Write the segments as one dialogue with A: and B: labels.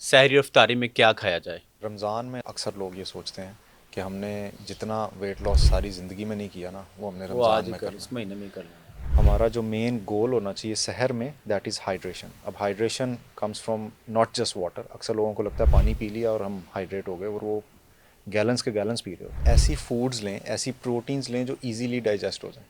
A: सहरी और इफ्तारी में क्या खाया जाए?
B: रमज़ान में अक्सर लोग ये सोचते हैं कि हमने जितना वेट लॉस सारी ज़िंदगी में नहीं किया ना, वो हमने
A: वो
B: रमज़ान
A: आज ही
B: में
A: कर,
B: करना
A: इस
B: है।
A: महीने में ही कर लेना।
B: हमारा जो मेन गोल होना चाहिए सहर में, दैट इज़ हाइड्रेशन। अब hydration comes from not just water. अक्सर लोगों को लगता है पानी पी लिया और हम हाइड्रेट हो गए, और वो गैलन्स के गैलन्स पी रहे हो। ऐसी फूड्स लें, ऐसी प्रोटीन्स लें जो ईजीली डाइजेस्ट हो जाएं।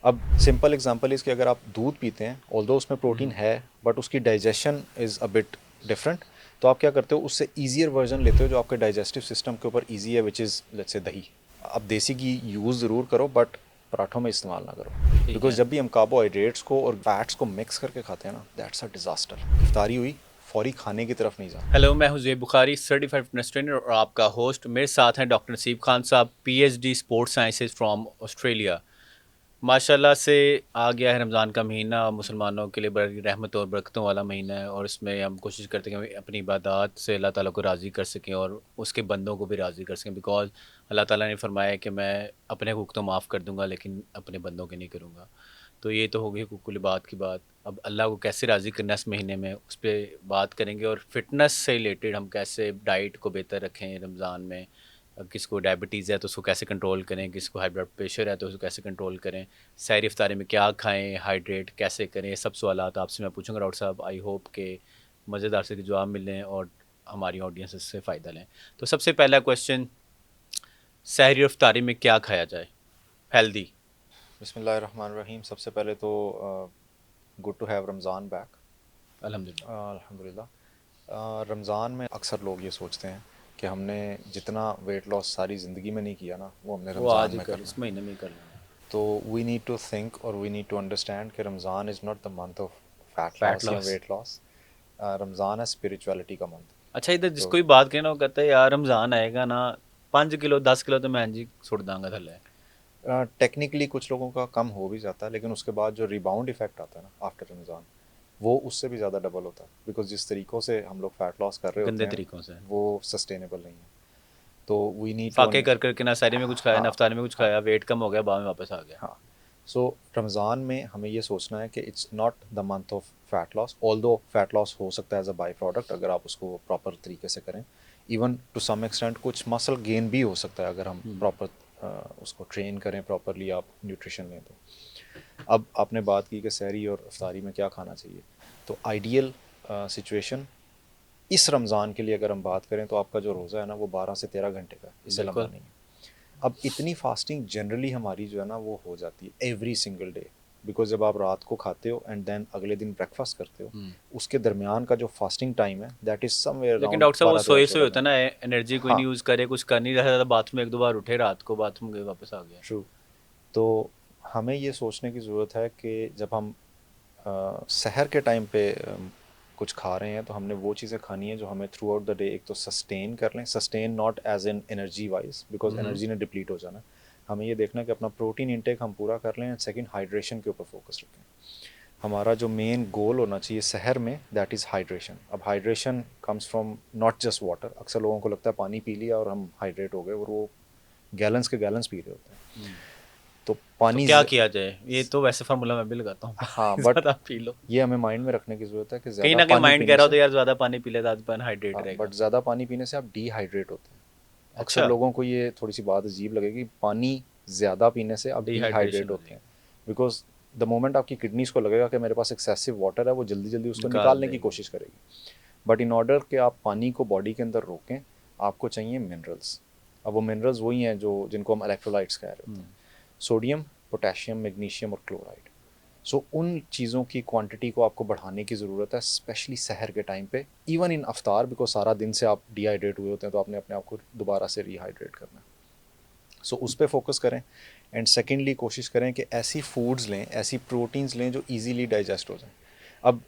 B: अब सिंपल एग्जांपल इज़ कि अगर आप दूध पीते हैं, ऑल्दो उसमें प्रोटीन है, बट उसकी digestion is a bit different, तो आप क्या करते हो, उससे ईजियर वर्जन लेते हो जो आपके डाइजेस्टिव सिस्टम के ऊपर ईजी है, विच इज़ लेट्स से दही। आप देसी घी यूज़ ज़रूर करो, बट पराठों में इस्तेमाल ना करो।
A: ठीक
B: बिकॉज
A: है।
B: जब भी हम कार्बोहाइड्रेट्स को और फैट्स को मिक्स करके खाते हैं ना, दैट्स अ डिज़ास्टर। इफ्तारी हुई, फौरी खाने की तरफ नहीं जाना।
A: हेलो, मैं हूं Zuaib Bukhari, certified fitness trainer और आपका होस्ट। मेरे साथ हैं डॉक्टर नसीब खान साहब, PhD sports sciences from Australia. माशाल्लाह से आ गया है रमज़ान का महीना, मुसलमानों के लिए बड़ी रहमत और बरकतों वाला महीना है, और इसमें हम कोशिश करते हैं कि हम अपनी इबादत से अल्लाह ताला को राज़ी कर सकें और उसके बंदों को भी राज़ी कर सकें। बिकॉज़ अल्लाह ताला ने फरमाया है कि मैं अपने हुकूक तो माफ़ कर दूंगा, लेकिन अपने बंदों के नहीं करूँगा। तो ये तो हो गई हुकूकुल इबाद की बात। अब अल्लाह को कैसे राज़ी करना है इस महीने में, उस पर बात करेंगे, और फिटनेस से रिलेटेड हम कैसे डाइट को बेहतर रखें रमज़ान में। अब किसको डायबिटीज़ है तो उसको कैसे कंट्रोल करें, किसको हाई ब्लड प्रेशर है तो उसको कैसे कंट्रोल करें, सैर इफ्तारी में क्या खाएं, हाइड्रेट कैसे करें, ये सब सवालात आपसे मैं पूछूंगा डॉक्टर साहब। आई होप के मज़ेदार से जवाब मिलें और हमारी ऑडियंस इससे फ़ायदा लें। तो सबसे पहला क्वेश्चन, सहरी और इफ्तारी में क्या खाया जाए हेल्दी?
B: बिस्मिल्लाहिर्रहमानिर्रहीम। सबसे पहले तो good to have Ramzan back.
A: अल्हम्दुलिल्लाह।
B: अल्हम्दुलिल्लाह। रमज़ान में अक्सर लोग ये सोचते हैं कि हमने जितना वेट लॉस सारी ज़िंदगी में नहीं किया ना, वो हमने
A: वो
B: रमज़ान
A: आज ही
B: में
A: कर,
B: करना
A: इस
B: है।
A: महीने में ही कर लेना।
B: तो वी नीड टू थिंक और वी नीड टू अंडरस्टैंड कि Ramzan is not the month of fat
A: fat
B: loss या
A: लॉस।
B: Weight loss. रमज़ान है स्पिरिचुअलिटी का मंथ।
A: अच्छा, इधर
B: तो
A: जिसको भी बात करें ना, वो कहता है यार रमज़ान आएगा ना, 5 किलो 10 किलो तो मैं जी सुट दांगा थले।
B: टेक्निकली कुछ लोगों का कम हो भी जाता है, लेकिन उसके बाद जो रिबाउंड इफ़ेक्ट आता है ना आफ्टर रमज़ान, वो उससे भी ज़्यादा डबल होता है। बिकॉज जिस तरीक़ों से हम लोग फ़ैट लॉस कर रहे होते
A: गंदे
B: हैं,
A: तरीक़ों से।
B: वो सस्टेनेबल नहीं है। तो वी नीड टू।
A: फाके कर करके ना सारी में कुछ खाया ना
B: हाँ,
A: अफ्तारी में कुछ
B: हाँ,
A: खाया, वेट कम हो गया, बाद में वापस आ गया।
B: हाँ। सो रमज़ान में हमें ये सोचना है कि it's not the month of fat loss, although fat loss हो सकता है एज अ बाई प्रोडक्ट अगर आप उसको प्रॉपर तरीके से करें। इवन टू सम एक्सटेंट कुछ मसल गेन भी हो सकता है अगर हम प्रॉपर उसको ट्रेन करें, प्रॉपरली आप न्यूट्रिशन लें तो। अब आपने बात की कि सहरी और इफ्तारी में क्या खाना चाहिए, तो आइडियल सिचुएशन इस रमज़ान के लिए अगर हम बात करें तो आपका जो रोज़ा है ना, वो 12 से 13 घंटे का है, इससे लंबा
A: बिल्कुल।
B: नहीं है। अब इतनी फास्टिंग जनरली हमारी जो है ना वो हो जाती है एवरी सिंगल डे। बिकॉज जब आप रात को खाते हो एंड देन अगले दिन ब्रेकफास्ट करते हो, उसके दरमियान का जो फास्टिंग टाइम है दैट इज़ समवेयर
A: लेकिन
B: अराउंड
A: डॉक्टर साहब वो
B: बारह तेरह
A: सोए सोए
B: चौदह
A: होता है ना,
B: घंटे
A: एनर्जी कोई नहीं
B: हाँ,
A: यूज़ करे, कुछ कर नहीं रहा था, बाथरूम एक दो बार उठे, रात को बाथरूम गए वापस आ गया।
B: ट्रू। तो हमें ये सोचने की ज़रूरत है कि जब हम सहर के टाइम पे कुछ खा रहे हैं तो हमने वो चीज़ें खानी है जो हमें थ्रू आउट द डे एक तो सस्टेन कर लें। Sustain not as in energy wise, because energy ने डिप्लीट हो जाना। हमें ये देखना है कि अपना प्रोटीन इंटेक हम पूरा कर लें, एंड सेकंड हाइड्रेशन के ऊपर फोकस रखें। हमारा जो मेन गोल होना चाहिए सहर में, दैट इज़ हाइड्रेशन। अब hydration comes from not just water. अक्सर लोगों को लगता है पानी पी लिया और हम हाइड्रेट हो गए, और वो गैलन्स के गैलन्स पी रहे होते हैं। तो
A: तो
B: पानी
A: क्या किया जाए? ये तो वैसे फार्मूला मैं भी लगाता हूँ,
B: हाँ,
A: पानी
B: बट
A: ज़्यादा पी लो।
B: ये हमें माइंड में रखने की ज़रूरत है कि
A: कहीं
B: ज़्यादा
A: ना कहीं
B: पानी
A: माइंड कह
B: पीने
A: रहा हो
B: से।
A: तो यार ज़्यादा पानी पी ले तो आज हाइड्रेट
B: हाँ,
A: रहेगा।
B: बट ज़्यादा पानी पीने से आप डिहाइड्रेट होते हैं। अक्सर
A: अच्छा।
B: लोगों को ये थोड़ी सी बात अजीब लगेगी, पानी ज़्यादा पीने से आप
A: डिहाइड्रेशन
B: डिहाइड्रेट
A: हो
B: होते हैं।
A: जाएगी।
B: बिकॉज द मोमेंट आपकी किडनीज़ को लगेगा कि मेरे पास एक्सेसिव वाटर है, वो जल्दी जल्दी उसको
A: निकाल
B: निकालने की
A: देगी।
B: कोशिश करेगी। बट इन ऑर्डर कि आप पानी को बॉडी के अंदर रोकें, आपको चाहिए मिनरल्स। अब वो मिनरल्स वही हैं जो जिनको हम इलेक्ट्रोलाइट्स कह रहे होते हैं, सोडियम, पोटेशियम, मैग्नीशियम और क्लोराइड। सो उन चीज़ों की क्वांटिटी को आपको बढ़ाने की ज़रूरत है, स्पेशली सहर के टाइम पे, इवन इन अफ्तार, बिकॉज सारा दिन से आप डिहाइड्रेट हुए होते हैं, तो आपने अपने आप को दोबारा से रिहाइड्रेट करना है। सो उस पर फोकस करें। एंड सेकेंडली कोशिश करें कि ऐसी फूड्स लें, ऐसी प्रोटीन्स लें जो ईजीली डाइजेस्ट हो जाएं। अब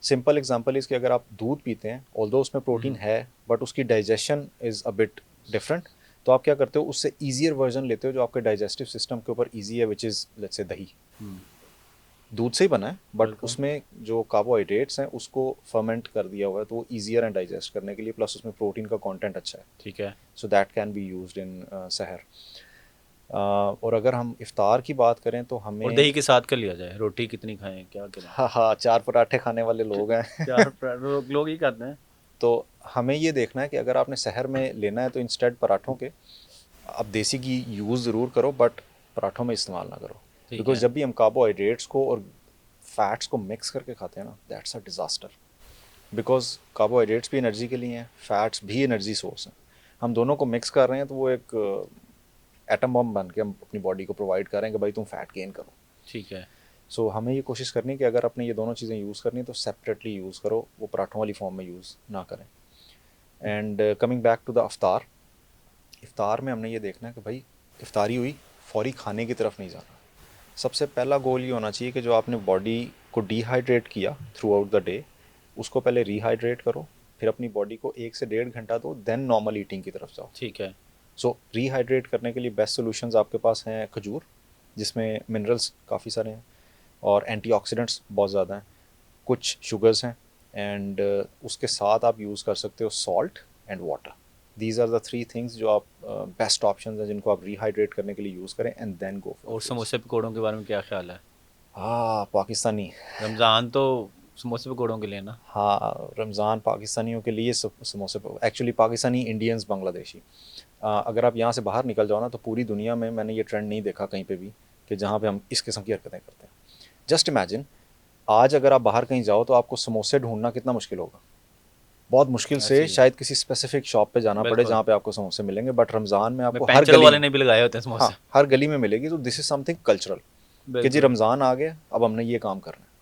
B: सिंपल एग्जांपल इज़ कि अगर आप दूध पीते हैं, ऑल्दो उसमें प्रोटीन है, बट उसकी digestion is a bit different, तो आप क्या करते हो, उससे ईजियर वर्जन लेते हो जो आपके डाइजेस्टिव सिस्टम के ऊपर ईजी है, विच इज़ लेट्स से दही। दूध से ही बना है, बट
A: बिल्कुल।
B: उसमें जो कार्बोहाइड्रेट्स हैं उसको फर्मेंट कर दिया हुआ है, तो वो ईजियर है डाइजेस्ट करने के लिए, प्लस उसमें प्रोटीन का कंटेंट अच्छा है।
A: ठीक है।
B: So that can be used in सहर। और अगर हम इफ्तार की बात करें तो
A: और
B: हमें
A: दही के साथ कर लिया जाए, रोटी कितनी खाएं, क्या करें?
B: हाँ हाँ, चार पराठे खाने वाले लोग हैं
A: चार लोग ही खाते हैं।
B: तो हमें ये देखना है कि अगर आपने सहर में लेना है तो इंस्टेड पराठों के आप देसी घी यूज़ ज़रूर करो, बट पराठों में इस्तेमाल ना करो।
A: ठीक
B: बिकॉज
A: है।
B: जब भी हम कार्बोहाइड्रेट्स को और फैट्स को मिक्स करके खाते हैं ना, that's a disaster. Because carbohydrates भी एनर्जी के लिए हैं, फैट्स भी एनर्जी सोर्स हैं। हम दोनों को मिक्स कर रहे हैं तो वो एक एटम बम बन के हम अपनी बॉडी को प्रोवाइड कर रहे हैं कि भाई तुम फैट गेन करो।
A: ठीक है।
B: सो हमें ये कोशिश करनी है कि अगर आपने ये दोनों चीज़ें यूज़ करनी है तो सेपरेटली यूज़ करो, वो पराठों वाली फॉर्म में यूज़ ना करें। And coming back to the iftar, इफ्तार में हमने ये देखना है कि भाई इफ्तारी हुई, फौरी खाने की तरफ नहीं जाना। सबसे पहला गोल ये होना चाहिए कि जो आपने बॉडी को डिहाइड्रेट किया थ्रू आउट द डे, उसको पहले रिहाइड्रेट करो, फिर अपनी बॉडी को 1 से 1.5 घंटा दो, देन नॉर्मल ईटिंग की तरफ जाओ।
A: ठीक है।
B: सो रिहाइड्रेट करने के लिए बेस्ट सॉल्यूशंस आपके पास हैं खजूर, जिसमें मिनरल्स काफ़ी सारे हैं और एंटीऑक्सीडेंट्स बहुत ज़्यादा हैं, कुछ शुगर्स हैं, एंड उसके साथ आप यूज़ कर सकते हो salt and water. These are the 3 things जो आप बेस्ट ऑप्शंस हैं जिनको आप रिहाइड्रेट करने के लिए यूज़ करें, एंड देन गो फॉर।
A: और समोसे पकौड़ों के बारे में क्या ख्याल है?
B: हाँ, पाकिस्तानी।
A: रमज़ान तो समोसे पकौड़ों के लिए ना?
B: हाँ, रमज़ान पाकिस्तानियों के लिए समोसे, एक्चुअली पाकिस्तानी, इंडियंस, बांग्लादेशी। अगर आप यहाँ से बाहर निकल जाओ ना तो पूरी दुनिया में मैंने ये ट्रेंड नहीं देखा कहीं पे भी कि जहाँ पे हम इस किस्म की हरकतें करते हैं। जस्ट इमेजिन, आज अगर आप बाहर कहीं जाओ तो आपको समोसे ढूंढना कितना मुश्किल होगा। बहुत मुश्किल से
A: ऐसे ही।
B: शायद किसी स्पेसिफिक शॉप पे जाना पड़े
A: बिल्कुल।
B: जहाँ पे आपको समोसे मिलेंगे, बट रमज़ान में आपको हर
A: पैंचर
B: गली
A: वाले
B: में,
A: ने भी लगाए होते हैं
B: हाँ,
A: समोसे।
B: हर गली में मिलेगी। तो दिस इज़ समथिंग कल्चरल कि जी
A: बिल्कुल।
B: रमज़ान आ गया, अब हमने ये काम करना है।